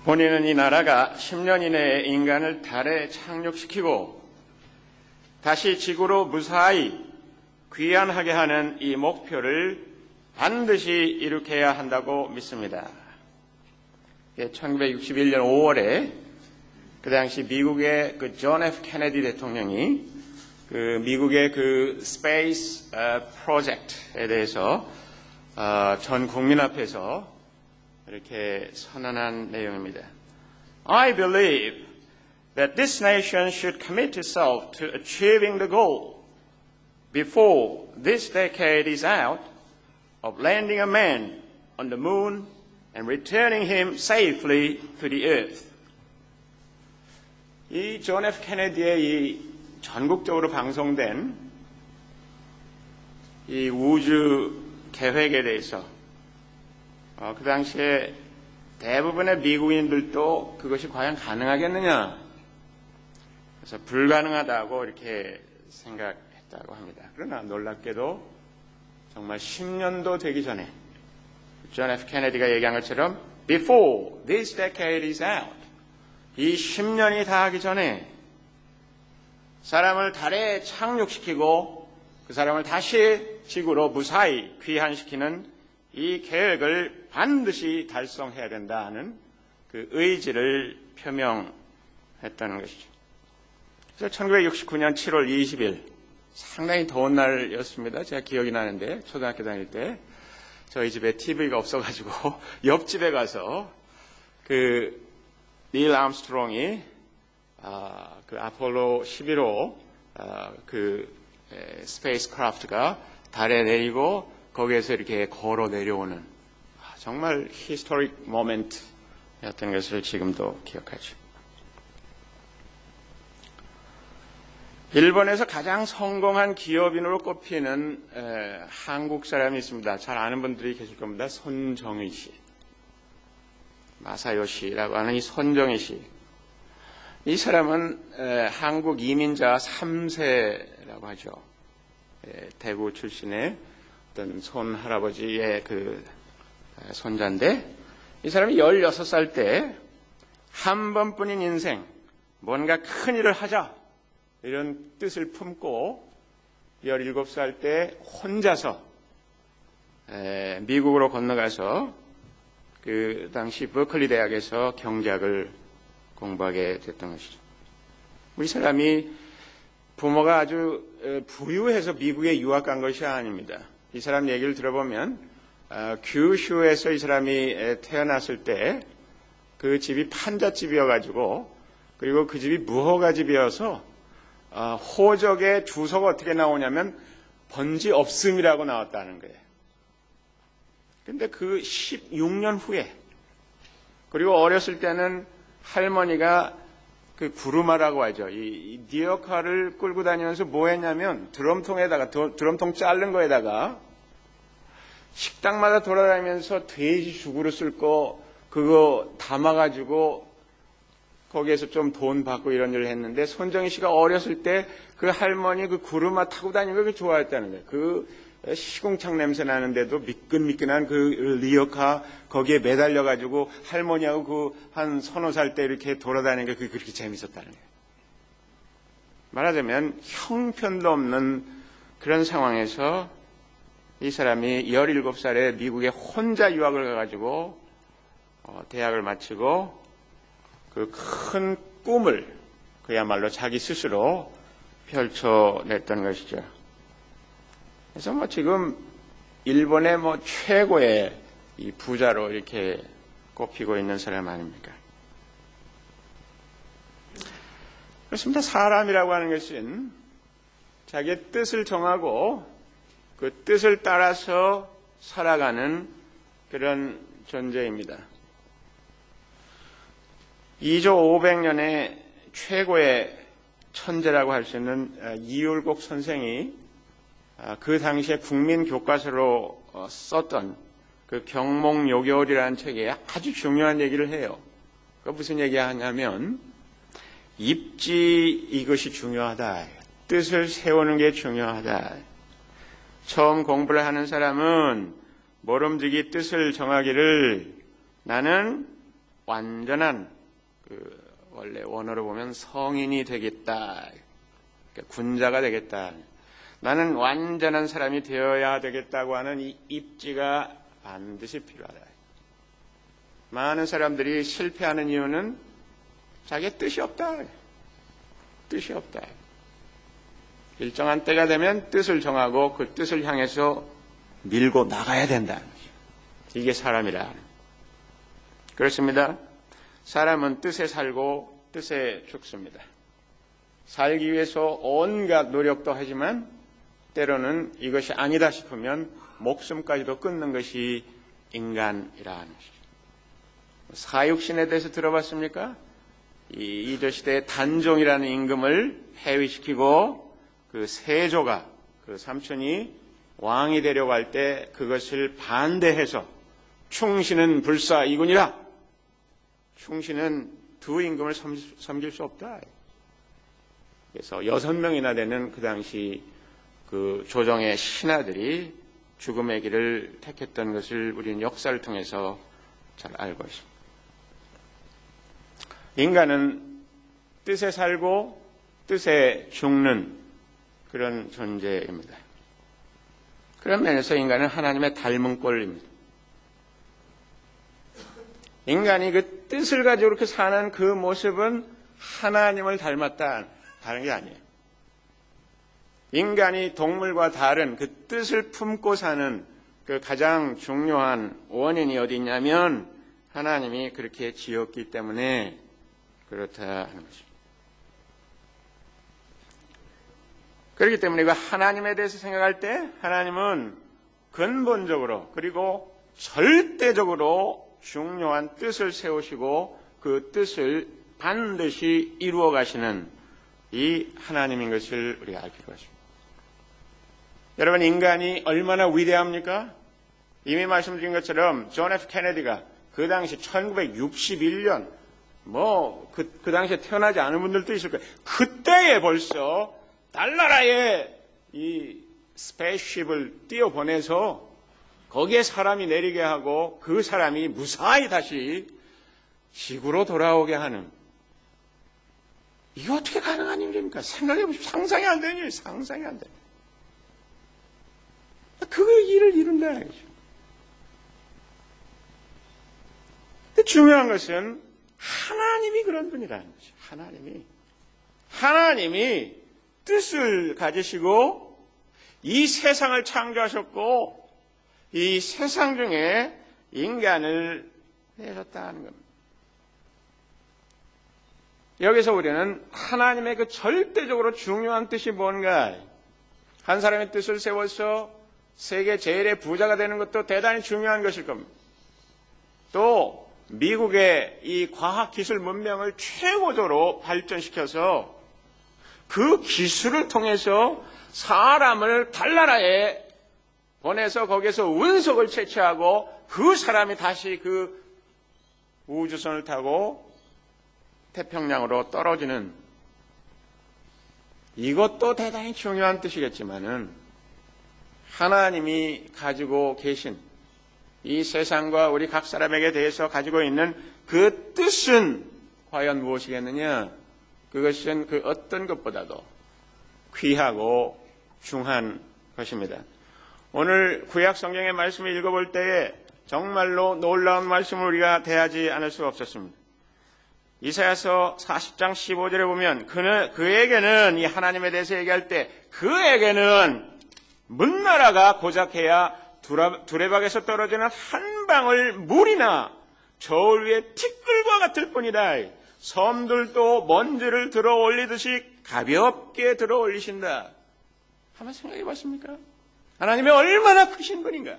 본인은 이 나라가 10년 이내에 인간을 달에 착륙시키고 다시 지구로 무사히 귀환하게 하는 이 목표를 반드시 이룩해야 한다고 믿습니다. 1961년 5월에 그 당시 미국의 존 F. 케네디 대통령이 미국의 스페이스 프로젝트에 대해서 전 국민 앞에서 이렇게 선언한 내용입니다. I believe that this nation should commit itself to achieving the goal before this decade is out of landing a man on the moon and returning him safely to the earth. 이 존 F. 케네디의 이 전국적으로 방송된 이 우주 계획에 대해서 그 당시에 대부분의 미국인들도 그것이 과연 가능하겠느냐, 그래서 불가능하다고 이렇게 생각했다고 합니다. 그러나 놀랍게도 정말 10년도 되기 전에 존 F. 케네디가 얘기한 것처럼 before this decade is out, 이 10년이 다 하기 전에 사람을 달에 착륙시키고 그 사람을 다시 지구로 무사히 귀환시키는 이 계획을 반드시 달성해야 된다는 그 의지를 표명했다는 것이죠. 그래서 1969년 7월 20일 상당히 더운 날이었습니다. 제가 기억이 나는데 초등학교 다닐 때 저희 집에 TV가 없어가지고 옆집에 가서 닐 암스트롱이 아폴로 11호 스페이스 크래프트가 달에 내리고 거기에서 이렇게 걸어 내려오는 정말 히스토릭 모멘트였던 것을 지금도 기억하죠. 일본에서 가장 성공한 기업인으로 꼽히는 한국 사람이 있습니다. 잘 아는 분들이 계실 겁니다. 손정의 씨, 마사요시라고 하는 이 손정의 씨. 이 사람은 한국 이민자 3세라고 하죠. 대구 출신의 어떤 손할아버지의 손자인데, 이 사람이 16살 때 한 번뿐인 인생 뭔가 큰 일을 하자 이런 뜻을 품고 17살 때 혼자서 미국으로 건너가서 그 당시 버클리 대학에서 경제학을 공부하게 됐던 것이죠. 이 사람이 부모가 아주 부유해서 미국에 유학 간 것이 아닙니다. 이 사람 얘기를 들어보면 규슈에서 이 사람이 태어났을 때 그 집이 판잣집이어가지고, 그리고 그 집이 무허가 집이어서 호적의 주소가 어떻게 나오냐면 번지 없음이라고 나왔다는 거예요. 근데 그 16년 후에, 그리고 어렸을 때는 할머니가 그 구루마라고 하죠. 이 디어카를 끌고 다니면서 뭐 했냐면 드럼통 자른 거에다가 식당마다 돌아다니면서 돼지 죽으로 쓸 거 그거 담아가지고 거기에서 좀 돈 받고 이런 일을 했는데, 손정희 씨가 어렸을 때 그 할머니 그 구루마 타고 다니는 걸 좋아했다는 거예요. 그 시궁창 냄새 나는데도 미끈미끈한 그 리어카 거기에 매달려가지고 할머니하고 그 한 서너 살 때 이렇게 돌아다니는 게 그렇게 재밌었다는 거예요. 말하자면 형편도 없는 그런 상황에서 이 사람이 17살에 미국에 혼자 유학을 가가지고 대학을 마치고 그 큰 꿈을 그야말로 자기 스스로 펼쳐냈던 것이죠. 그래서 지금 일본의 최고의 이 부자로 이렇게 꼽히고 있는 사람 아닙니까? 그렇습니다. 사람이라고 하는 것은 자기의 뜻을 정하고 그 뜻을 따라서 살아가는 그런 존재입니다. 2조 500년의 최고의 천재라고 할 수 있는 이율곡 선생이 그 당시에 국민 교과서로 썼던 그 경몽요결이라는 책에 아주 중요한 얘기를 해요. 그 무슨 얘기하냐면 입지 이것이 중요하다. 뜻을 세우는 게 중요하다. 처음 공부를 하는 사람은 모름지기 뜻을 정하기를 나는 완전한 원래 원어로 보면 성인이 되겠다, 그러니까 군자가 되겠다, 나는 완전한 사람이 되어야 되겠다고 하는 이 입지가 반드시 필요하다. 많은 사람들이 실패하는 이유는 자기의 뜻이 없다. 뜻이 없다. 일정한 때가 되면 뜻을 정하고 그 뜻을 향해서 밀고 나가야 된다는 거죠. 이게 사람이라. 그렇습니다. 사람은 뜻에 살고 뜻에 죽습니다. 살기 위해서 온갖 노력도 하지만 때로는 이것이 아니다 싶으면 목숨까지도 끊는 것이 인간이라는 것이죠. 사육신에 대해서 들어봤습니까? 이조 시대의 단종이라는 임금을 폐위시키고 그 세조가 그 삼촌이 왕이 되려고 할 때 그것을 반대해서 충신은 불사이군이라. 충신은 두 임금을 섬길 수 없다. 그래서 6명이나 되는 그 당시 그 조정의 신하들이 죽음의 길을 택했던 것을 우리는 역사를 통해서 잘 알고 있습니다. 인간은 뜻에 살고 뜻에 죽는 그런 존재입니다. 그런 면에서 인간은 하나님의 닮은 꼴입니다. 인간이 그 뜻을 가지고 이렇게 사는 그 모습은 하나님을 닮았다, 다른 게 아니에요. 인간이 동물과 다른 그 뜻을 품고 사는 그 가장 중요한 원인이 어디 있냐면 하나님이 그렇게 지었기 때문에 그렇다 하는 것입니다. 그렇기 때문에 그 하나님에 대해서 생각할 때 하나님은 근본적으로 그리고 절대적으로 중요한 뜻을 세우시고 그 뜻을 반드시 이루어 가시는 이 하나님인 것을 우리가 알 필요가 있습니다. 여러분, 인간이 얼마나 위대합니까? 이미 말씀드린 것처럼 존 F 케네디가 그 당시 1961년 그 당시에 태어나지 않은 분들도 있을 거예요. 그때에 벌써 달나라에 이 스페이스십을 띄워보내서 거기에 사람이 내리게 하고 그 사람이 무사히 다시 지구로 돌아오게 하는, 이게 어떻게 가능한 일입니까? 생각해보십시오. 상상이 안 되는 일이에요. 상상이 안 돼요. 그 일을 이룬다는 거죠. 근데 중요한 것은 하나님이 그런 분이라는 거죠. 하나님이 뜻을 가지시고 이 세상을 창조하셨고 이 세상 중에 인간을 내셨다는 겁니다. 여기서 우리는 하나님의 그 절대적으로 중요한 뜻이 뭔가, 한 사람의 뜻을 세워서 세계 제일의 부자가 되는 것도 대단히 중요한 것일 겁니다. 또 미국의 이 과학기술 문명을 최고조로 발전시켜서 그 기술을 통해서 사람을 달나라에 보내서 거기에서 운석을 채취하고 그 사람이 다시 그 우주선을 타고 태평양으로 떨어지는, 이것도 대단히 중요한 뜻이겠지만은 하나님이 가지고 계신 이 세상과 우리 각 사람에게 대해서 가지고 있는 그 뜻은 과연 무엇이겠느냐? 그것은 그 어떤 것보다도 귀하고 중한 것입니다. 오늘 구약 성경의 말씀을 읽어볼 때에 정말로 놀라운 말씀을 우리가 대하지 않을 수가 없었습니다. 이사야서 40장 15절에 보면 그에게는, 이 하나님에 대해서 얘기할 때 그에게는 문나라가 고작해야 두레박에서 떨어지는 한 방울 물이나 저울 위에 티끌과 같을 뿐이다. 섬들도 먼지를 들어 올리듯이 가볍게 들어 올리신다. 한번 생각해 봤습니까? 하나님이 얼마나 크신 분인가.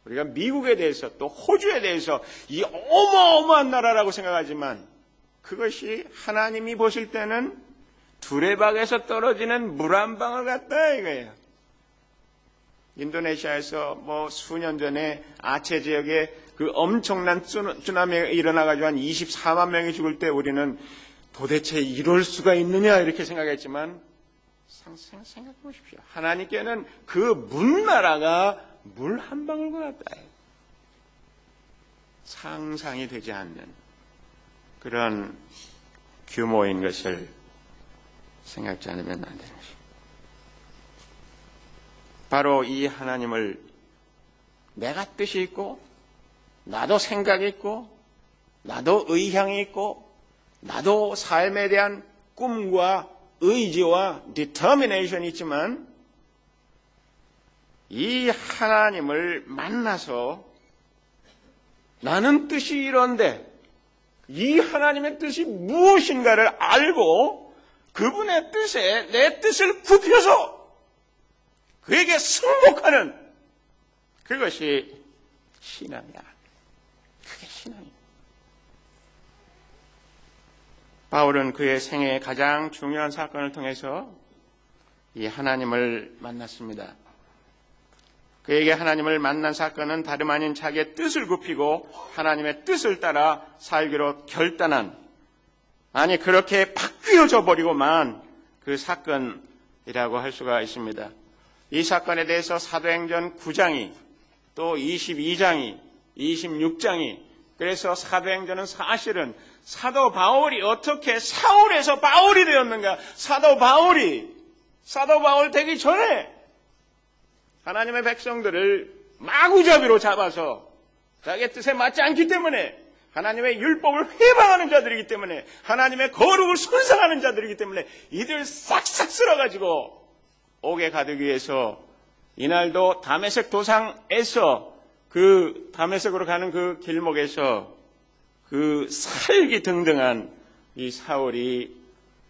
우리가 미국에 대해서 또 호주에 대해서 이 어마어마한 나라라고 생각하지만 그것이 하나님이 보실 때는 두레박에서 떨어지는 물 한 방울 같다 이거예요. 인도네시아에서 수년 전에 아체 지역에 그 엄청난 쓰나미가 일어나가지고 한 24만 명이 죽을 때 우리는 도대체 이럴 수가 있느냐 이렇게 생각했지만 생각해 보십시오. 하나님께는 그 문나라가 물 한 방울과 같다. 상상이 되지 않는 그런 규모인 것을 생각지 않으면 안 되는 것입니다. 바로 이 하나님을 내가 뜻이 있고 나도 생각이 있고 나도 의향이 있고 나도 삶에 대한 꿈과 의지와 determination이 있지만 이 하나님을 만나서 나는 뜻이 이런데 이 하나님의 뜻이 무엇인가를 알고 그분의 뜻에 내 뜻을 굽혀서 그에게 승복하는 그것이 신앙이야. 그게 신앙이야. 바울은 그의 생애의 가장 중요한 사건을 통해서 이 하나님을 만났습니다. 그에게 하나님을 만난 사건은 다름 아닌 자기의 뜻을 굽히고 하나님의 뜻을 따라 살기로 결단한, 아니 그렇게 바뀌어져 버리고만 그 사건이라고 할 수가 있습니다. 이 사건에 대해서 사도행전 9장이 또 22장이 26장이 그래서 사도행전은 사실은 사도 바울이 어떻게 사울에서 바울이 되었는가, 사도 바울 되기 전에 하나님의 백성들을 마구잡이로 잡아서 자기의 뜻에 맞지 않기 때문에 하나님의 율법을 회방하는 자들이기 때문에 하나님의 거룩을 손상하는 자들이기 때문에 이들 싹싹 쓸어가지고 옥에 가두기 위해서 이날도 다메섹 도상에서 그 다메섹으로 가는 그 길목에서 그 살기 등등한 이 사울이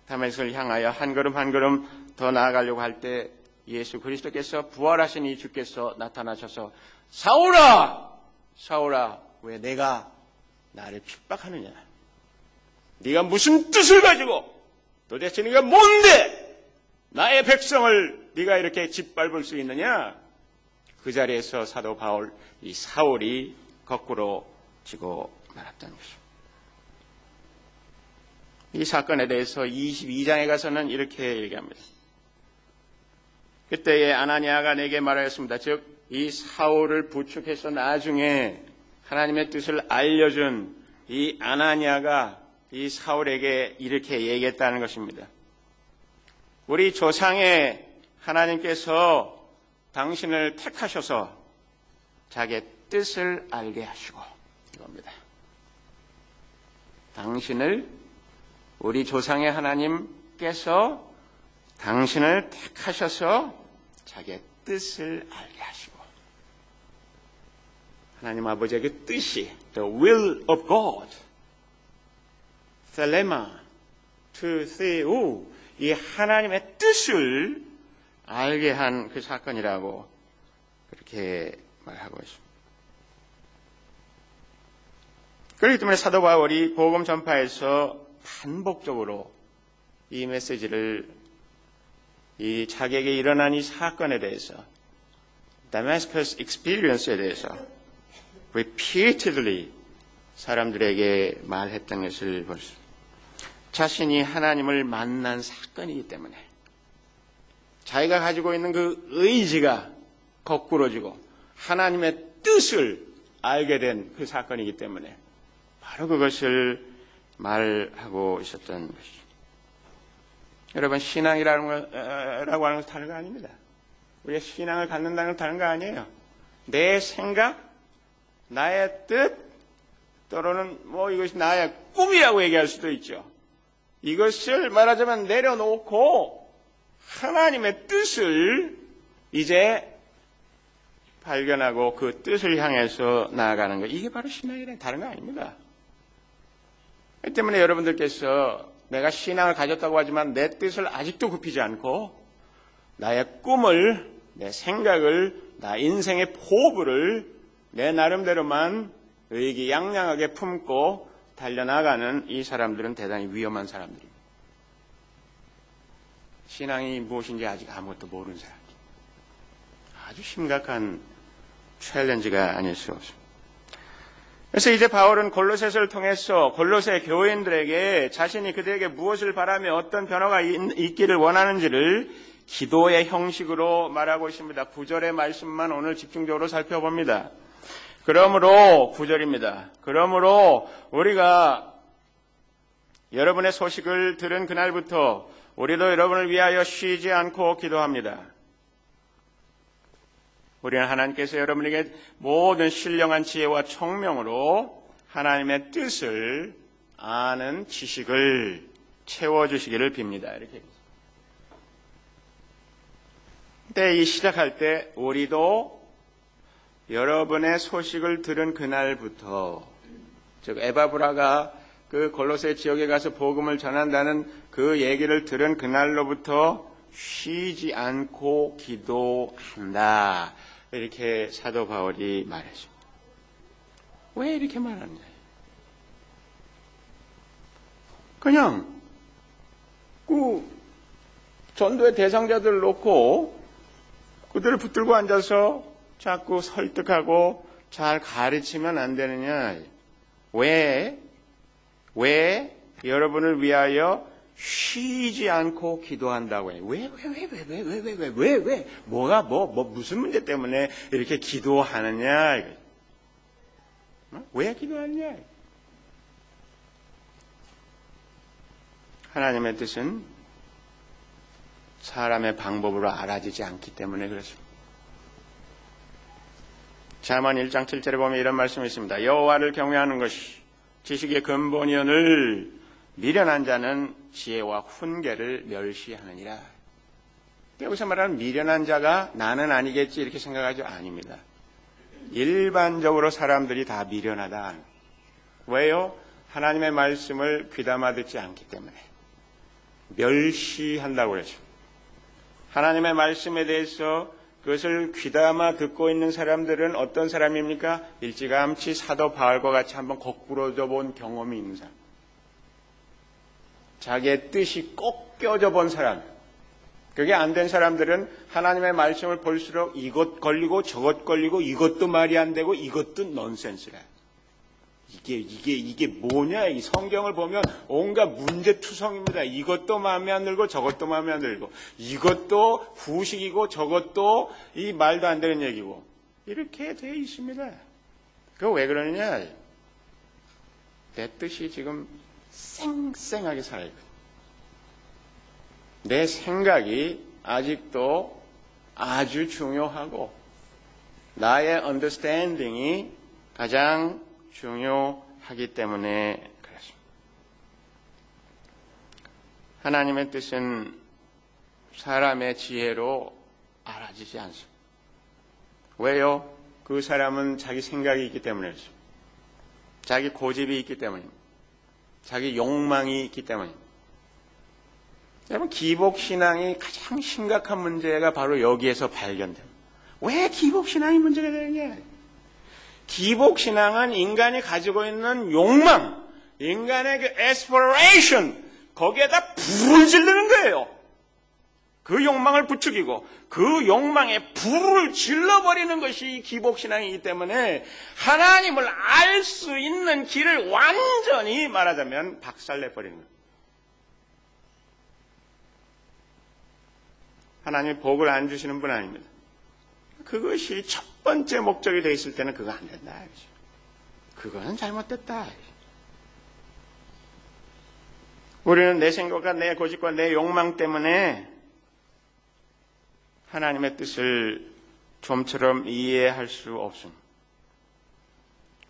다메섹을 향하여 한 걸음 한 걸음 더 나아가려고 할 때 예수 그리스도께서 부활하신 이 주께서 나타나셔서 사울아, 사울아, 왜 내가 나를 핍박하느냐? 네가 무슨 뜻을 가지고 도대체 네가 뭔데 나의 백성을 네가 이렇게 짓밟을 수 있느냐? 그 자리에서 사도 바울, 이 사울이 거꾸로 지고 말았다는 것입니다. 이 사건에 대해서 22장에 가서는 이렇게 얘기합니다. 그때에 아나니아가 내게 말하였습니다. 즉 이 사울을 부축해서 나중에 하나님의 뜻을 알려준 이 아나니아가 이 사울에게 이렇게 얘기했다는 것입니다. 우리 조상의 하나님께서 당신을 택하셔서 자기의 뜻을 알게 하시고, 이겁니다. 당신을, 우리 조상의 하나님께서 당신을 택하셔서 자기의 뜻을 알게 하시고, 하나님 아버지의 그 뜻이, the will of God, 텔레마, to theou, 이 하나님의 뜻을 알게 한 그 사건이라고 그렇게 말하고 있습니다. 그렇기 때문에 사도 바울이 복음 전파에서 반복적으로 이 메시지를, 이 자기에게 일어난 이 사건에 대해서, Damascus experience에 대해서 repeatedly 사람들에게 말했던 것을 볼 수 있습니다. 자신이 하나님을 만난 사건이기 때문에 자기가 가지고 있는 그 의지가 거꾸로지고 하나님의 뜻을 알게 된 그 사건이기 때문에 바로 그것을 말하고 있었던 것이죠. 여러분, 신앙이라고 하는 것은 다른 거 아닙니다. 우리가 신앙을 갖는다는 건 다른 거 아니에요. 내 생각, 나의 뜻, 또는 이것이 나의 꿈이라고 얘기할 수도 있죠. 이것을 말하자면 내려놓고 하나님의 뜻을 이제 발견하고 그 뜻을 향해서 나아가는 것, 이게 바로 신앙이란 다른 거 아닙니다. 그렇기 때문에 여러분들께서 내가 신앙을 가졌다고 하지만 내 뜻을 아직도 굽히지 않고 나의 꿈을, 내 생각을, 나 인생의 포부를 내 나름대로만 의기양양하게 품고 달려나가는 이 사람들은 대단히 위험한 사람들입니다. 신앙이 무엇인지 아직 아무것도 모르는 사람들. 아주 심각한 챌린지가 아닐 수 없습니다. 그래서 이제 바울은 골로새서를 통해서 골로새 교인들에게 자신이 그들에게 무엇을 바라며 어떤 변화가 있기를 원하는지를 기도의 형식으로 말하고 있습니다. 9절의 말씀만 오늘 집중적으로 살펴봅니다. 그러므로 9절입니다. 그러므로 우리가 여러분의 소식을 들은 그날부터 우리도 여러분을 위하여 쉬지 않고 기도합니다. 우리는 하나님께서 여러분에게 모든 신령한 지혜와 총명으로 하나님의 뜻을 아는 지식을 채워주시기를 빕니다. 이렇게. 근데 이 시작할 때 우리도 여러분의 소식을 들은 그날부터, 즉 에바브라가 그 골로새 지역에 가서 복음을 전한다는 그 얘기를 들은 그날로부터 쉬지 않고 기도한다. 이렇게 사도 바울이 말했습니다. 왜 이렇게 말하느냐? 그냥 그 전도의 대상자들을 놓고 그들을 붙들고 앉아서 자꾸 설득하고 잘 가르치면 안 되느냐? 왜 여러분을 위하여 쉬지 않고 기도한다고 해? 왜? 뭐가 무슨 문제 때문에 이렇게 기도하느냐? 왜 기도하느냐? 하나님의 뜻은 사람의 방법으로 알아지지 않기 때문에 그렇습니다. 잠언 1장 7절에 보면 이런 말씀이 있습니다. 여호와를 경외하는 것이 지식의 근본이오늘 미련한 자는 지혜와 훈계를 멸시하느니라. 여기서 말하는 미련한 자가 나는 아니겠지 이렇게 생각하죠? 아닙니다. 일반적으로 사람들이 다 미련하다. 왜요? 하나님의 말씀을 귀담아 듣지 않기 때문에 멸시한다고 그랬죠. 하나님의 말씀에 대해서 그것을 귀담아 듣고 있는 사람들은 어떤 사람입니까? 일찌감치 사도 바울과 같이 한번 거꾸로져 본 경험이 있는 사람. 자기의 뜻이 꺾여져 본 사람. 그게 안 된 사람들은 하나님의 말씀을 볼수록 이것 걸리고 저것 걸리고 이것도 말이 안 되고 이것도 넌센스라. 이게 뭐냐? 이 성경을 보면 온갖 문제투성입니다. 이것도 마음에 안 들고 저것도 마음에 안 들고 이것도 후식이고 저것도 이 말도 안 되는 얘기고 이렇게 되어 있습니다. 그거 왜 그러느냐? 내 뜻이 지금 쌩쌩하게 살아있거든요. 내 생각이 아직도 아주 중요하고 나의 understanding이 가장 중요하기 때문에 그렇습니다. 하나님의 뜻은 사람의 지혜로 알아지지 않습니다. 왜요? 그 사람은 자기 생각이 있기 때문에 그렇습니다. 자기 고집이 있기 때문입니다. 자기 욕망이 있기 때문입니다. 여러분, 기복신앙이 가장 심각한 문제가 바로 여기에서 발견됩니다. 왜 기복신앙이 문제가 되느냐? 기복신앙은 인간이 가지고 있는 욕망, 인간의 그 aspiration, 거기에다 불을 지르는 거예요. 그 욕망을 부추기고 그 욕망에 불을 질러버리는 것이 기복신앙이기 때문에 하나님을 알 수 있는 길을 완전히 말하자면 박살내버리는 거예요. 하나님이 복을 안 주시는 분 아닙니다. 그것이 첫 번째 목적이 되어 있을 때는 그거 안 된다. 그거는 잘못됐다. 우리는 내 생각과 내 고집과 내 욕망 때문에 하나님의 뜻을 좀처럼 이해할 수 없습니다.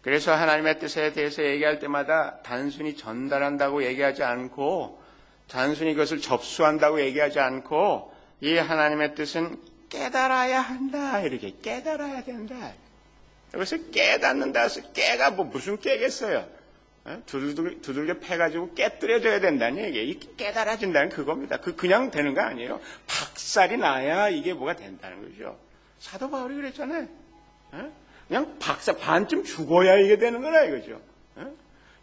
그래서 하나님의 뜻에 대해서 얘기할 때마다 단순히 전달한다고 얘기하지 않고 단순히 그것을 접수한다고 얘기하지 않고 이 하나님의 뜻은 깨달아야 한다. 이렇게 깨달아야 된다. 여기서 깨닫는다 해서 깨가 무슨 깨겠어요? 두들겨 패가지고 깨뜨려져야 된다는 얘기예요. 이게 깨달아진다는 그겁니다. 그냥 되는 거 아니에요. 박살이 나야 이게 뭐가 된다는 거죠. 사도 바울이 그랬잖아요. 그냥 박살 반쯤 죽어야 이게 되는 거라 이거죠.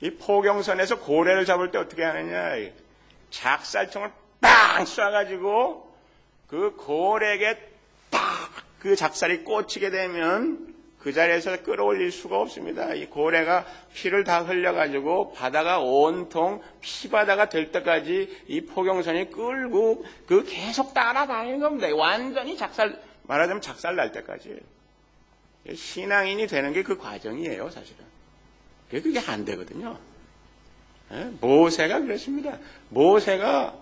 이 포경선에서 고래를 잡을 때 어떻게 하느냐? 작살총을 빵 쏴가지고 그 고래에게 딱 그 작살이 꽂히게 되면 그 자리에서 끌어올릴 수가 없습니다. 이 고래가 피를 다 흘려가지고 바다가 온통 피바다가 될 때까지 이 포경선이 끌고 계속 따라다니는 겁니다. 완전히 말하자면 작살 날 때까지. 신앙인이 되는 게 그 과정이에요, 사실은. 그게 안 되거든요. 모세가 그랬습니다. 모세가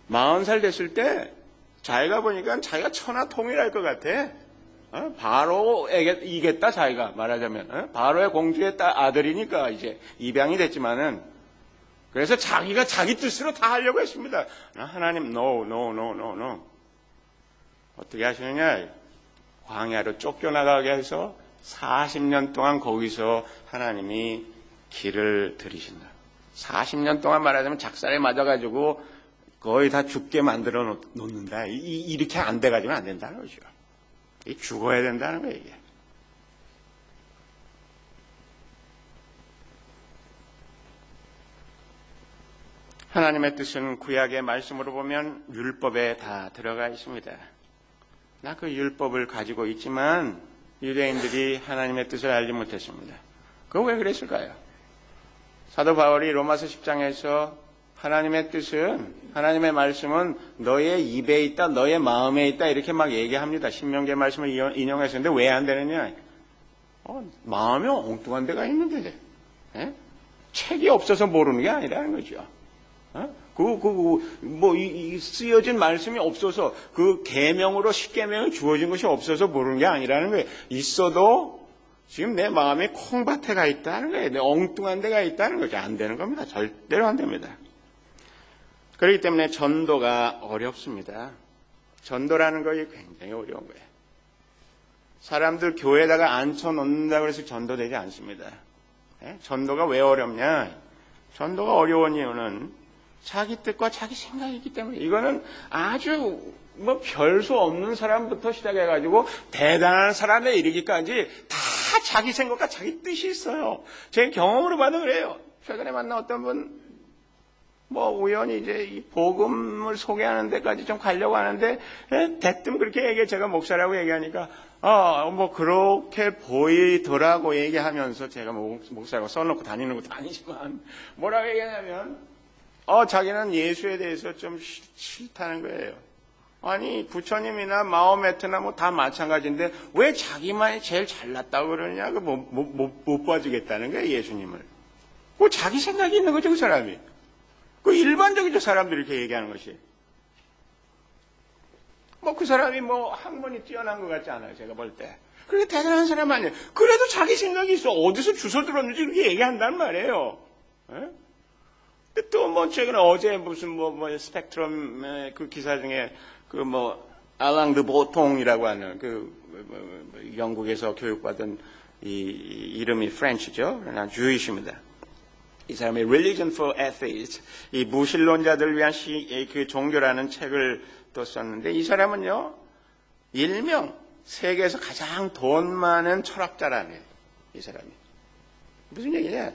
40살 됐을 때 자기가 보니까 자기가 천하통일할 것 같아. 바로에게 이겠다, 자기가 말하자면. 바로의 공주의 아들이니까 이제 입양이 됐지만은, 그래서 자기가 자기 뜻으로 다 하려고 했습니다. 하나님, no. 어떻게 하시느냐? 광야로 쫓겨나가게 해서 40년 동안 거기서 하나님이 길을 들이신다. 40년 동안 말하자면 작살에 맞아가지고 거의 다 죽게 만들어 놓는다. 이렇게 안 돼가지고는 안 된다는 거죠. 죽어야 된다는 거예요, 이게. 하나님의 뜻은 구약의 말씀으로 보면 율법에 다 들어가 있습니다. 나 그 율법을 가지고 있지만 유대인들이 하나님의 뜻을 알지 못했습니다. 그거 왜 그랬을까요? 사도 바울이 로마서 10장에서 하나님의 뜻은, 하나님의 말씀은 너의 입에 있다, 너의 마음에 있다, 이렇게 막 얘기합니다. 신명기의 말씀을 인용했었는데 왜 안 되느냐? 마음에 엉뚱한 데가 있는데, 책이 없어서 모르는 게 아니라는 거죠. 쓰여진 말씀이 없어서, 그 계명으로 십계명이 주어진 것이 없어서 모르는 게 아니라는 거예요. 있어도 지금 내 마음에 콩밭에가 있다는 거예요. 내 엉뚱한 데가 있다는 거죠. 안 되는 겁니다. 절대로 안 됩니다. 그렇기 때문에 전도가 어렵습니다. 전도라는 것이 굉장히 어려운 거예요. 사람들 교회에다가 앉혀놓는다고 해서 전도되지 않습니다. 전도가 왜 어렵냐? 전도가 어려운 이유는 자기 뜻과 자기 생각이 있기 때문에, 이거는 아주 별수 없는 사람부터 시작해가지고 대단한 사람에 이르기까지 다 자기 생각과 자기 뜻이 있어요. 제 경험으로 봐도 그래요. 최근에 만난 어떤 분, 우연히 이제 이 복음을 소개하는 데까지 좀 가려고 하는데, 대뜸 그렇게 제가 목사라고 얘기하니까, 그렇게 보이더라고 얘기하면서, 제가 목사라고 써놓고 다니는 것도 아니지만, 뭐라고 얘기하냐면, 자기는 예수에 대해서 좀 싫다는 거예요. 아니, 부처님이나 마호메트나 다 마찬가지인데, 왜 자기만이 제일 잘났다고 그러냐? 못 봐주겠다는 거예요, 예수님을. 자기 생각이 있는 거죠, 그 사람이. 일반적이죠, 사람들이 이렇게 얘기하는 것이. 그 사람이 학문이 뛰어난 것 같지 않아요, 제가 볼 때. 그렇게 대단한 사람 아니에요. 그래도 자기 생각이 있어. 어디서 주워 들었는지 그렇게 얘기한단 말이에요. 또 최근에 어제 무슨 스펙트럼의 그 기사 중에 알랑 드 보통이라고 하는 영국에서 교육받은 이름이 프렌치죠. 그러나 주이십니다. 이 사람이 Religion for Atheists, 이 무신론자들을 위한 그 종교라는 책을 또 썼는데, 이 사람은요, 일명 세계에서 가장 돈 많은 철학자라네, 이 사람이. 무슨 얘기냐?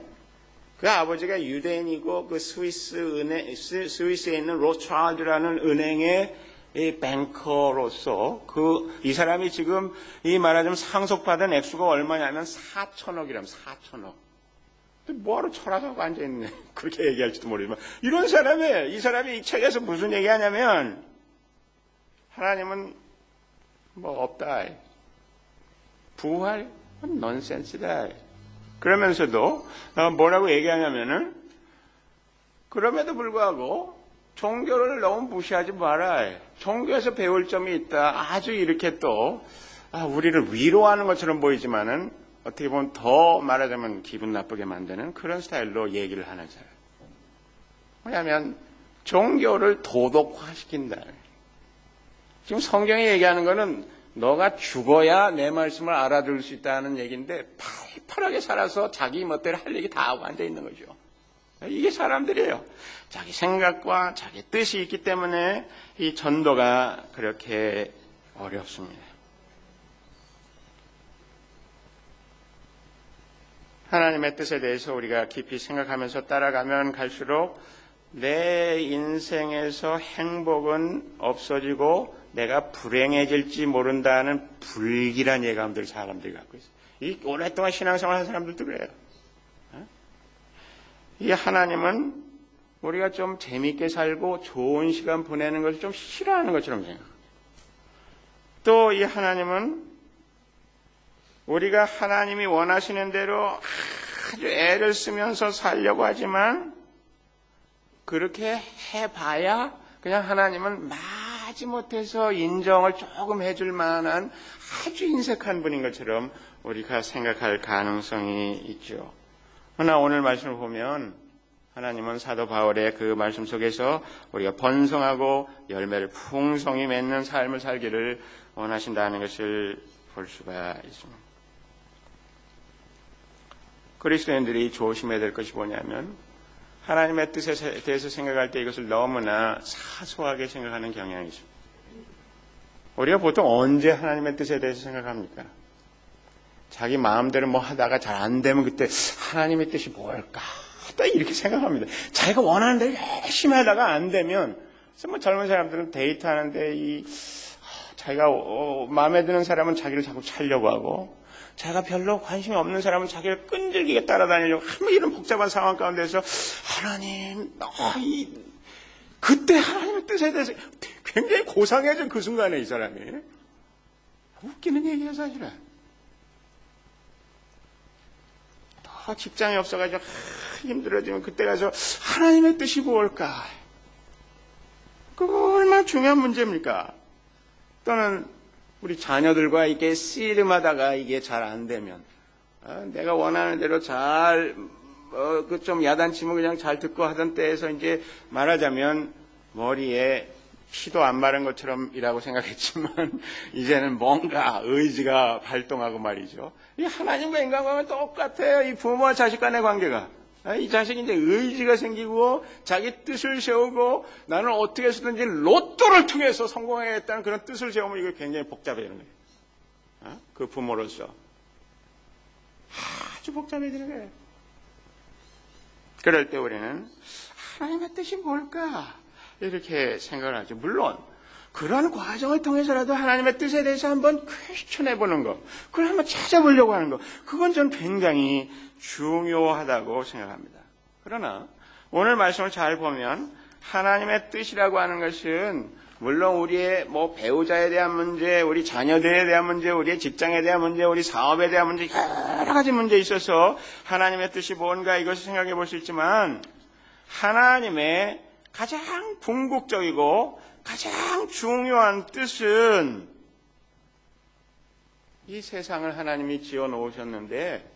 그 아버지가 유대인이고, 그 스위스에 있는 로스차일드라는 은행의 이 뱅커로서, 이 사람이 지금 말하자면 상속받은 액수가 얼마냐면 4천억이라면 4천억. 뭐하러 철학하고 앉아있네. 그렇게 얘기할지도 모르지만. 이 사람이 이 책에서 무슨 얘기하냐면, 하나님은 없다. 부활? 넌센스다. 그러면서도, 뭐라고 얘기하냐면은, 그럼에도 불구하고, 종교를 너무 무시하지 마라. 종교에서 배울 점이 있다. 아주 이렇게 또, 우리를 위로하는 것처럼 보이지만은, 어떻게 보면 더 말하자면 기분 나쁘게 만드는 그런 스타일로 얘기를 하는 사람. 뭐냐면 종교를 도덕화시킨다. 지금 성경이 얘기하는 거는 너가 죽어야 내 말씀을 알아들을 수 있다는 얘기인데, 팔팔하게 살아서 자기 멋대로 할 얘기 다 하고 앉아있는 거죠. 이게 사람들이에요. 자기 생각과 자기 뜻이 있기 때문에 이 전도가 그렇게 어렵습니다. 하나님의 뜻에 대해서 우리가 깊이 생각하면서 따라가면 갈수록 내 인생에서 행복은 없어지고 내가 불행해질지 모른다는 불길한 예감들을 사람들이 갖고 있어요. 이 오랫동안 신앙생활 한 사람들도 그래요. 이 하나님은 우리가 좀 재미있게 살고 좋은 시간 보내는 것을 좀 싫어하는 것처럼 생각해요. 또 이 하나님은 우리가 하나님이 원하시는 대로 아주 애를 쓰면서 살려고 하지만 그렇게 해봐야 그냥 하나님은 마지못해서 인정을 조금 해줄 만한 아주 인색한 분인 것처럼 우리가 생각할 가능성이 있죠. 그러나 오늘 말씀을 보면 하나님은 사도 바울의 그 말씀 속에서 우리가 번성하고 열매를 풍성히 맺는 삶을 살기를 원하신다는 것을 볼 수가 있습니다. 그리스도인들이 조심해야 될 것이 뭐냐면 하나님의 뜻에 대해서 생각할 때 이것을 너무나 사소하게 생각하는 경향이 있습니다. 우리가 보통 언제 하나님의 뜻에 대해서 생각합니까? 자기 마음대로 뭐 하다가 잘 안 되면 그때 하나님의 뜻이 뭘까? 딱 이렇게 생각합니다. 자기가 원하는 대로 열심히 하다가 안 되면, 뭐 젊은 사람들은 데이트하는데 자기가 마음에 드는 사람은 자기를 자꾸 찾려고 하고, 자기가 별로 관심이 없는 사람은 자기를 끈질기게 따라다니려고 뭐 이런 복잡한 상황 가운데서 하나님, 그때 하나님의 뜻에 대해서 굉장히 고상해진 그 순간에 이 사람이 웃기는 얘기예요, 사실은. 직장이 없어가지고 힘들어지면 그때 가서 하나님의 뜻이 뭘까? 그거 얼마나 중요한 문제입니까? 또는 우리 자녀들과 이게 씨름하다가 이게 잘 안 되면 내가 원하는 대로 잘 좀 야단치면 그냥 잘 듣고 하던 때에서 이제 말하자면 머리에 피도 안 마른 것처럼이라고 생각했지만 이제는 뭔가 의지가 발동하고 말이죠. 이 하나님과 인간과는 똑같아요. 이 부모와 자식 간의 관계가. 이 자식이 이제 의지가 생기고 자기 뜻을 세우고 나는 어떻게 해서든지 로또를 통해서 성공해야겠다는 그런 뜻을 세우면 이거 굉장히 복잡해지는 거예요. 그 부모로서 아주 복잡해지는 거예요. 그럴 때 우리는 하나님의 뜻이 뭘까? 이렇게 생각을 하죠. 물론 그런 과정을 통해서라도 하나님의 뜻에 대해서 한번 퀘스천해 보는 것, 그걸 한번 찾아보려고 하는 것, 그건 전 굉장히 중요하다고 생각합니다. 그러나 오늘 말씀을 잘 보면 하나님의 뜻이라고 하는 것은 물론 우리의 배우자에 대한 문제, 우리 자녀들에 대한 문제, 우리의 직장에 대한 문제, 우리 사업에 대한 문제, 여러 가지 문제에 있어서 하나님의 뜻이 뭔가 이것을 생각해 볼 수 있지만 하나님의 가장 궁극적이고 가장 중요한 뜻은 이 세상을 하나님이 지어 놓으셨는데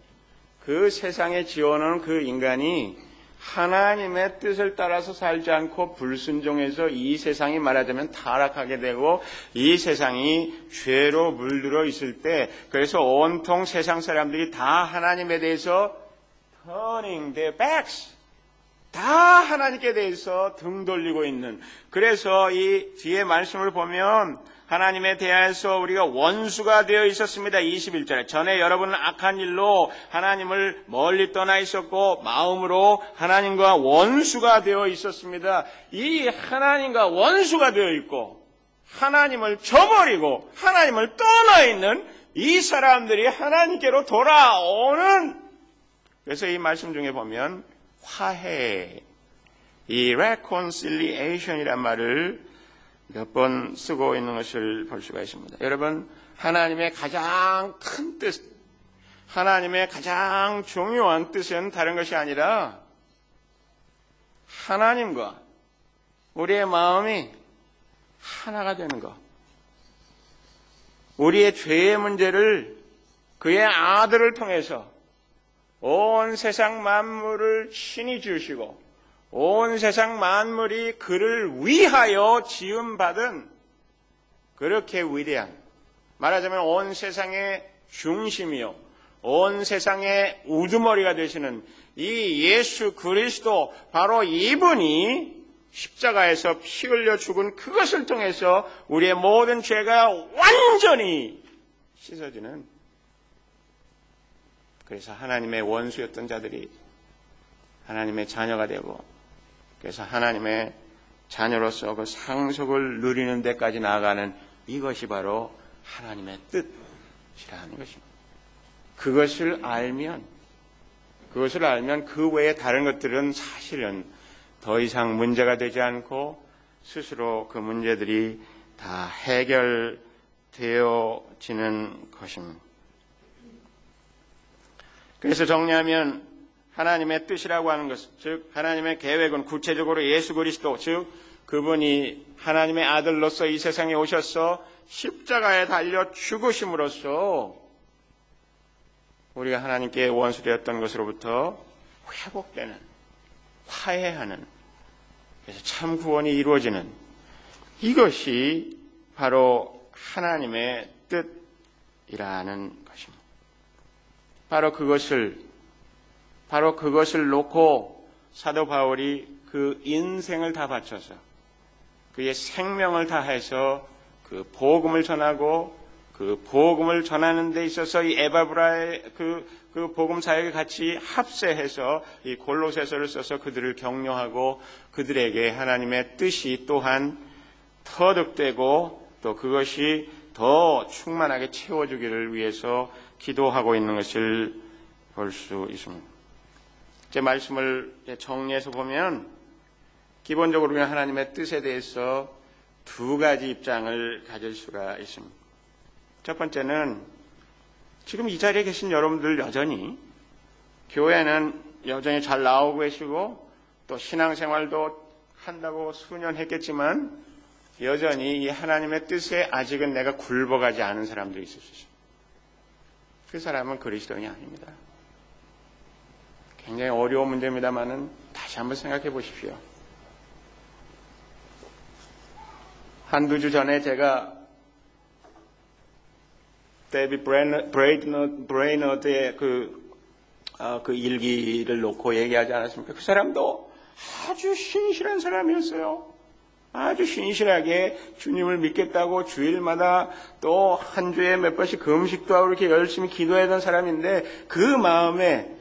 그 세상에 지어 놓은 그 인간이 하나님의 뜻을 따라서 살지 않고 불순종해서 이 세상이 말하자면 타락하게 되고 이 세상이 죄로 물들어 있을 때 그래서 온통 세상 사람들이 다 하나님에 대해서 turning their backs 다 하나님께 대해서 등 돌리고 있는 그래서 이 뒤에 말씀을 보면 하나님에 대해서 우리가 원수가 되어 있었습니다. 21절에 전에 여러분은 악한 일로 하나님을 멀리 떠나 있었고 마음으로 하나님과 원수가 되어 있었습니다. 이 하나님과 원수가 되어 있고 하나님을 저버리고 하나님을 떠나 있는 이 사람들이 하나님께로 돌아오는 그래서 이 말씀 중에 보면 화해, 이 reconciliation이란 말을 몇 번 쓰고 있는 것을 볼 수가 있습니다. 여러분, 하나님의 가장 큰 뜻, 하나님의 가장 중요한 뜻은 다른 것이 아니라 하나님과 우리의 마음이 하나가 되는 것. 우리의 죄의 문제를 그의 아들을 통해서 온 세상 만물을 친히 지으시고 온 세상 만물이 그를 위하여 지음받은 그렇게 위대한 말하자면 온 세상의 중심이요 온 세상의 우두머리가 되시는 이 예수 그리스도 바로 이분이 십자가에서 피 흘려 죽은 그것을 통해서 우리의 모든 죄가 완전히 씻어지는 그래서 하나님의 원수였던 자들이 하나님의 자녀가 되고 그래서 하나님의 자녀로서 그 상속을 누리는 데까지 나아가는 이것이 바로 하나님의 뜻이라는 것입니다. 그것을 알면 그 외에 다른 것들은 사실은 더 이상 문제가 되지 않고 스스로 그 문제들이 다 해결되어지는 것입니다. 그래서 정리하면 하나님의 뜻이라고 하는 것, 즉 하나님의 계획은 구체적으로 예수 그리스도, 즉 그분이 하나님의 아들로서 이 세상에 오셔서 십자가에 달려 죽으심으로써 우리가 하나님께 원수되었던 것으로부터 회복되는, 화해하는, 그래서 참 구원이 이루어지는 이것이 바로 하나님의 뜻이라는 것입니다. 바로 그것을 놓고 사도 바울이 그 인생을 다 바쳐서 그의 생명을 다해서 그 복음을 전하고 그 복음을 전하는 데 있어서 이 에바브라의 그 복음 사역에 같이 합세해서 이 골로새서를 써서 그들을 격려하고 그들에게 하나님의 뜻이 또한 터득되고 또 그것이 더 충만하게 채워주기를 위해서 기도하고 있는 것을 볼 수 있습니다. 제 말씀을 정리해서 보면 기본적으로 우리는 하나님의 뜻에 대해서 두 가지 입장을 가질 수가 있습니다. 첫 번째는 지금 이 자리에 계신 여러분들 여전히 교회는 여전히 잘 나오고 계시고 또 신앙생활도 한다고 수년 했겠지만 여전히 이 하나님의 뜻에 아직은 내가 굴복하지 않은 사람들이 있을 수 있습니다. 그 사람은 그리스도인이 아닙니다. 굉장히 어려운 문제입니다만은 다시 한번 생각해 보십시오. 한두 주 전에 제가 데이비 브레이너드의 그 일기를 놓고 얘기하지 않았습니까? 그 사람도 아주 신실한 사람이었어요. 아주 신실하게 주님을 믿겠다고 주일마다 또 한 주에 몇 번씩 금식도 하고 이렇게 열심히 기도하던 사람인데 그 마음에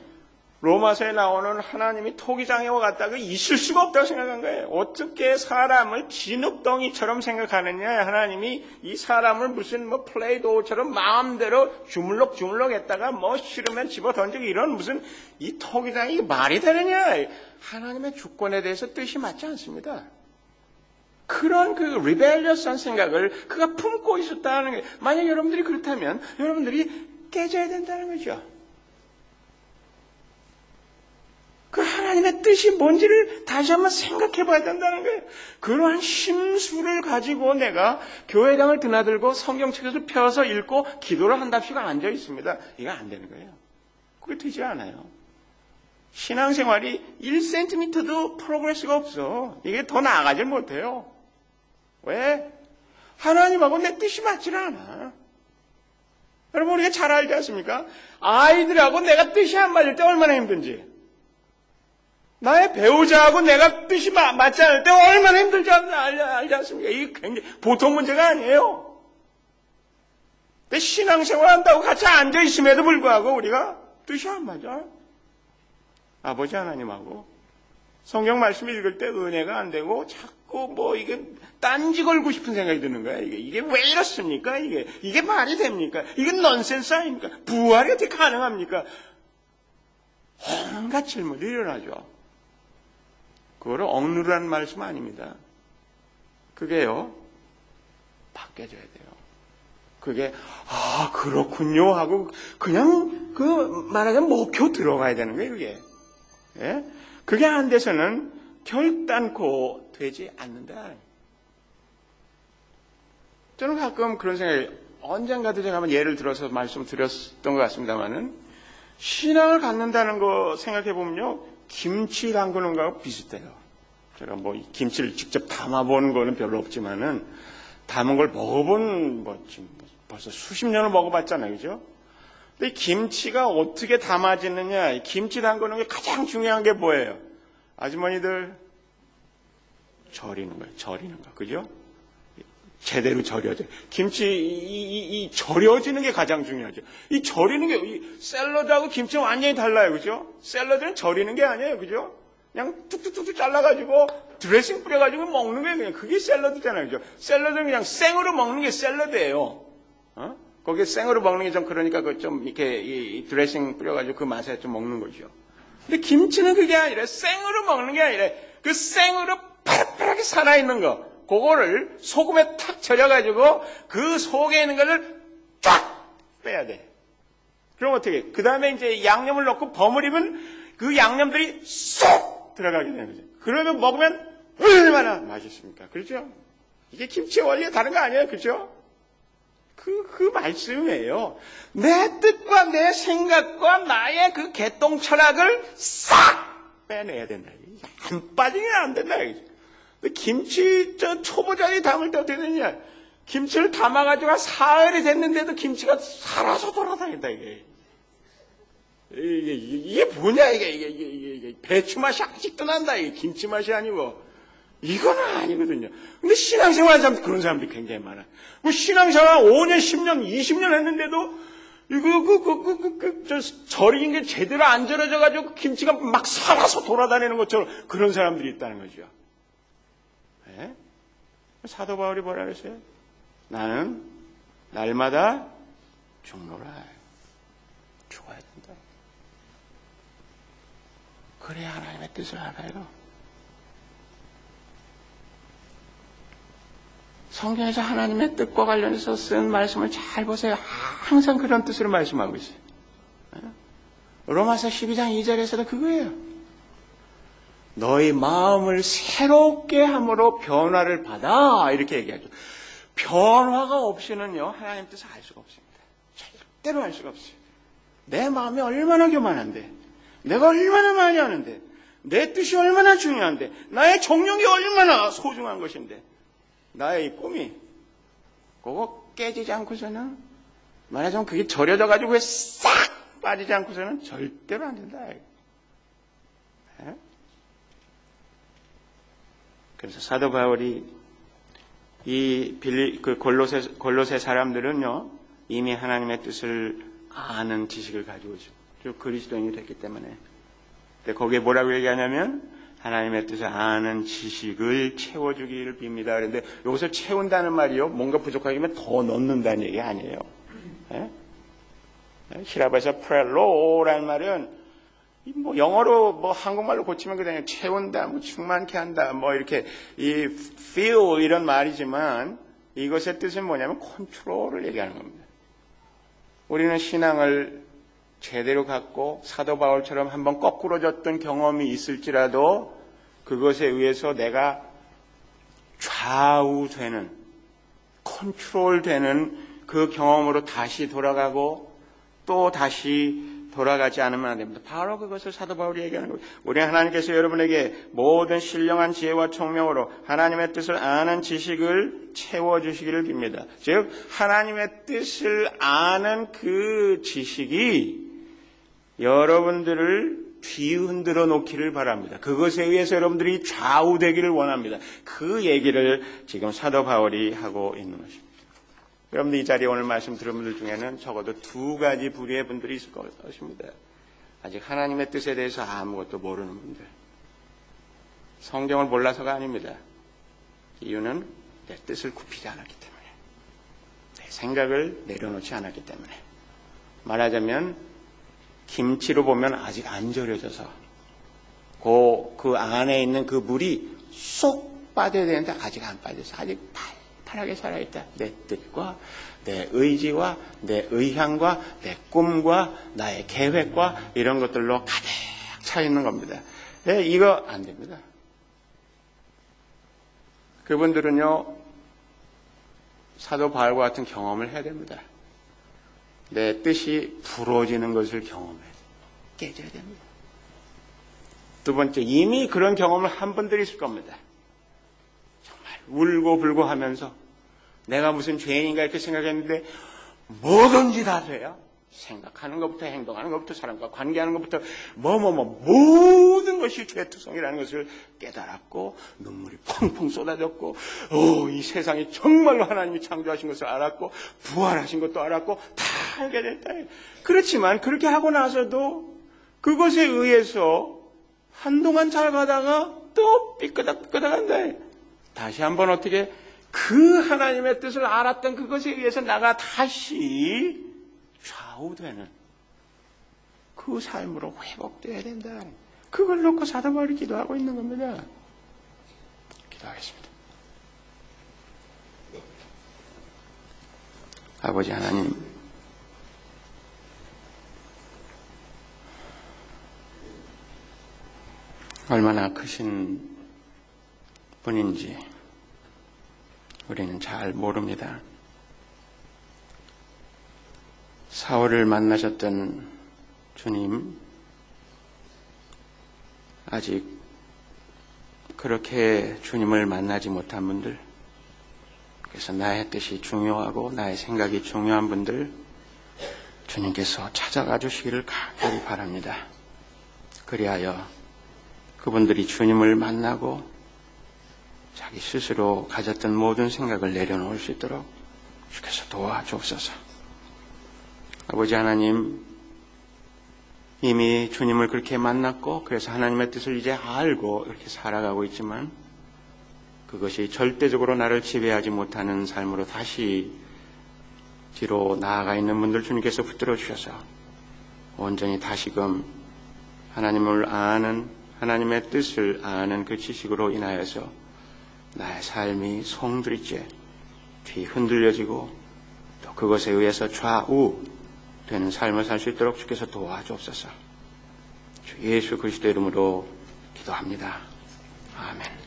로마서에 나오는 하나님이 토기장애와 같다고 있을 수가 없다고 생각한 거예요. 어떻게 사람을 진흙덩이처럼 생각하느냐. 하나님이 이 사람을 무슨 플레이도우처럼 마음대로 주물럭주물럭 했다가 싫으면 집어 던지고 이런 무슨 이 토기장이 이게 말이 되느냐. 하나님의 주권에 대해서 뜻이 맞지 않습니다. 그런 그 리벨리어스한 생각을 그가 품고 있었다는 거예요. 만약 여러분들이 그렇다면 여러분들이 깨져야 된다는 거죠. 그 하나님의 뜻이 뭔지를 다시 한번 생각해 봐야 된다는 거예요. 그러한 심수를 가지고 내가 교회당을 드나들고 성경책을 펴서 읽고 기도를 한답시고 앉아 있습니다. 이거 안 되는 거예요. 그게 되지 않아요. 신앙생활이 1cm도 프로그레스가 없어. 이게 더 나아가질 못해요. 왜? 하나님하고 내 뜻이 맞질 않아. 여러분 우리가 잘 알지 않습니까? 아이들하고 내가 뜻이 안 맞을 때 얼마나 힘든지. 나의 배우자하고 내가 뜻이 맞지 않을 때 얼마나 힘들지 알지 않습니까? 이게 굉장히 보통 문제가 아니에요. 근데 신앙생활 한다고 같이 앉아있음에도 불구하고 우리가 뜻이 안 맞아. 아버지 하나님하고 성경 말씀 읽을 때 은혜가 안 되고 자꾸 이게 딴지 걸고 싶은 생각이 드는 거야. 이게 왜 이렇습니까? 이게 말이 됩니까? 이게 넌센스 아닙니까? 부활이 어떻게 가능합니까? 온갖 질문이 일어나죠. 그거를 억누르라는 말씀 아닙니다. 그게요, 바뀌어져야 돼요. 그게, 그렇군요 하고, 그냥, 말하자면 목표 들어가야 되는 거예요, 그게. 예? 그게 안 돼서는 결단코 되지 않는다. 저는 가끔 그런 생각이, 언젠가도 제가 한번 예를 들어서 말씀드렸던 것 같습니다만은, 신앙을 갖는다는 거 생각해보면요, 김치 담그는 거하고 비슷해요. 제가 김치를 직접 담아보는 거는 별로 없지만은, 담은 걸 먹어본, 지금 벌써 수십 년을 먹어봤잖아요. 그죠? 근데 김치가 어떻게 담아지느냐, 김치 담그는 게 가장 중요한 게 뭐예요? 아주머니들, 절이는 거예요. 절이는 거. 그죠? 제대로 절여져. 김치, 절여지는 게 가장 중요하죠. 이 절이는 게, 샐러드하고 김치는 완전히 달라요. 그죠? 샐러드는 절이는 게 아니에요. 그죠? 그냥 툭툭툭툭 잘라가지고 드레싱 뿌려가지고 먹는 거예요. 그냥 그게 샐러드잖아요. 그죠? 샐러드는 그냥 생으로 먹는 게 샐러드예요. 거기에 생으로 먹는 게 좀 그러니까 좀 이렇게 이 드레싱 뿌려가지고 그 맛에 좀 먹는 거죠. 근데 김치는 그게 아니라 생으로 먹는 게 아니라 그 생으로 파랗게 살아있는 거. 그거를 소금에 탁 절여가지고 그 속에 있는 거를 쫙 빼야 돼. 그럼 어떻게? 그 다음에 이제 양념을 넣고 버무리면 그 양념들이 쏙 들어가게 되는 거죠. 그러면 먹으면 얼마나 맛있습니까? 그렇죠? 이게 김치의 원리가 다른 거 아니에요? 그렇죠? 그 말씀이에요. 내 뜻과 내 생각과 나의 그 개똥 철학을 싹 빼내야 된다. 안 빠지면 안 된다. 김치 초보자리 담을 때 어떻게 되냐? 김치를 담아가지고 사흘이 됐는데도 김치가 살아서 돌아다닌다. 이게 뭐냐? 이게 배추 맛이 아직도 난다. 이게 김치 맛이 아니고. 이건 아니거든요. 근데 신앙생활 하는 사람, 그런 사람들이 굉장히 많아. 뭐 신앙생활 5년, 10년, 20년 했는데도, 절인 게 제대로 안 절여져가지고 김치가 막 살아서 돌아다니는 것처럼 그런 사람들이 있다는 거죠. 네? 사도 바울이 뭐라 그랬어요? 나는 날마다 죽노라. 죽어야 된다. 그래야 하나님의 뜻을 알아요. 성경에서 하나님의 뜻과 관련해서 쓴 말씀을 잘 보세요. 항상 그런 뜻으로 말씀하고 있어요. 로마서 12장 2절에서도 그거예요. 너희 마음을 새롭게 함으로 변화를 받아. 이렇게 얘기하죠. 변화가 없이는요, 하나님 뜻을 알 수가 없습니다. 절대로 알 수가 없어요. 내 마음이 얼마나 교만한데, 내가 얼마나 많이 하는데, 내 뜻이 얼마나 중요한데, 나의 정욕이 얼마나 소중한 것인데, 나의 이 꿈이 그거 깨지지 않고서는 말하자면 그게 절여져가지고 싹 빠지지 않고서는 절대로 안 된다. 네? 그래서 사도 바울이 그 골로새 사람들은요 이미 하나님의 뜻을 아는 지식을 가지고 있어요. 그리스도인이 됐기 때문에. 근데 거기에 뭐라고 얘기하냐면 하나님의 뜻을 아는 지식을 채워주기를 빕니다. 그런데 여기서 채운다는 말이요. 뭔가 부족하기면 더 넣는다는 얘기 아니에요. 네? 히라바에서 프렐로라는 말은 뭐 영어로 뭐 한국말로 고치면 그냥 채운다, 뭐 충만케 한다, 뭐 이렇게 이 feel 이런 말이지만 이것의 뜻은 뭐냐면 컨트롤을 얘기하는 겁니다. 우리는 신앙을 제대로 갖고 사도 바울처럼 한번 거꾸로졌던 경험이 있을지라도 그것에 의해서 내가 좌우되는, 컨트롤되는 그 경험으로 다시 돌아가고 또 다시 돌아가지 않으면 안 됩니다. 바로 그것을 사도 바울이 얘기하는 거예요. 우리 하나님께서 여러분에게 모든 신령한 지혜와 총명으로 하나님의 뜻을 아는 지식을 채워주시기를 빕니다. 즉 하나님의 뜻을 아는 그 지식이 여러분들을 뒤흔들어 놓기를 바랍니다. 그것에 의해서 여러분들이 좌우되기를 원합니다. 그 얘기를 지금 사도 바울이 하고 있는 것입니다. 여러분들 이 자리에 오늘 말씀 들은 분들 중에는 적어도 두 가지 부류의 분들이 있을 것입니다. 아직 하나님의 뜻에 대해서 아무것도 모르는 분들. 성경을 몰라서가 아닙니다. 이유는 내 뜻을 굽히지 않았기 때문에. 내 생각을 내려놓지 않았기 때문에. 말하자면 김치로 보면 아직 안 절여져서 그 안에 있는 그 물이 쏙 빠져야 되는데 아직 안 빠져서 아직 팔팔하게 살아있다. 내 뜻과 내 의지와 내 의향과 내 꿈과 나의 계획과 이런 것들로 가득 차 있는 겁니다. 네, 이거 안 됩니다. 그분들은요 사도 바울과 같은 경험을 해야 됩니다. 내 뜻이 부러지는 것을 경험해 깨져야 됩니다. 두 번째, 이미 그런 경험을 한 분들이 있을 겁니다. 정말 울고 불고 하면서 내가 무슨 죄인인가 이렇게 생각했는데 뭐든지 다 돼요. 생각하는 것부터 행동하는 것부터 사람과 관계하는 것부터 모든 것이 죄투성이라는 것을 깨달았고 눈물이 펑펑 쏟아졌고 이 세상이 정말로 하나님이 창조하신 것을 알았고 부활하신 것도 알았고 다 알게 됐다. 그렇지만 그렇게 하고 나서도 그것에 의해서 한동안 잘 가다가 또 삐끄덕삐끄덕한다. 다시 한번 어떻게 그 하나님의 뜻을 알았던 그것에 의해서 나가 다시 좌우되는 그 삶으로 회복되어야 된다. 그걸 놓고 사도 바울이 기도하고 있는 겁니다. 기도하겠습니다. 아버지 하나님, 얼마나 크신 분인지 우리는 잘 모릅니다. 사울을 만나셨던 주님, 아직 그렇게 주님을 만나지 못한 분들, 그래서 나의 뜻이 중요하고 나의 생각이 중요한 분들, 주님께서 찾아가 주시기를 간절히 바랍니다. 그리하여 그분들이 주님을 만나고 자기 스스로 가졌던 모든 생각을 내려놓을 수 있도록 주께서 도와주옵소서. 아버지 하나님, 이미 주님을 그렇게 만났고 그래서 하나님의 뜻을 이제 알고 이렇게 살아가고 있지만 그것이 절대적으로 나를 지배하지 못하는 삶으로 다시 뒤로 나아가 있는 분들 주님께서 붙들어 주셔서 온전히 다시금 하나님을 아는, 하나님의 뜻을 아는 그 지식으로 인하여서 나의 삶이 송두리째 뒤 흔들려지고 또 그것에 의해서 좌우 되는 삶을 살 수 있도록 주께서 도와주옵소서. 주 예수 그리스도 이름으로 기도합니다. 아멘.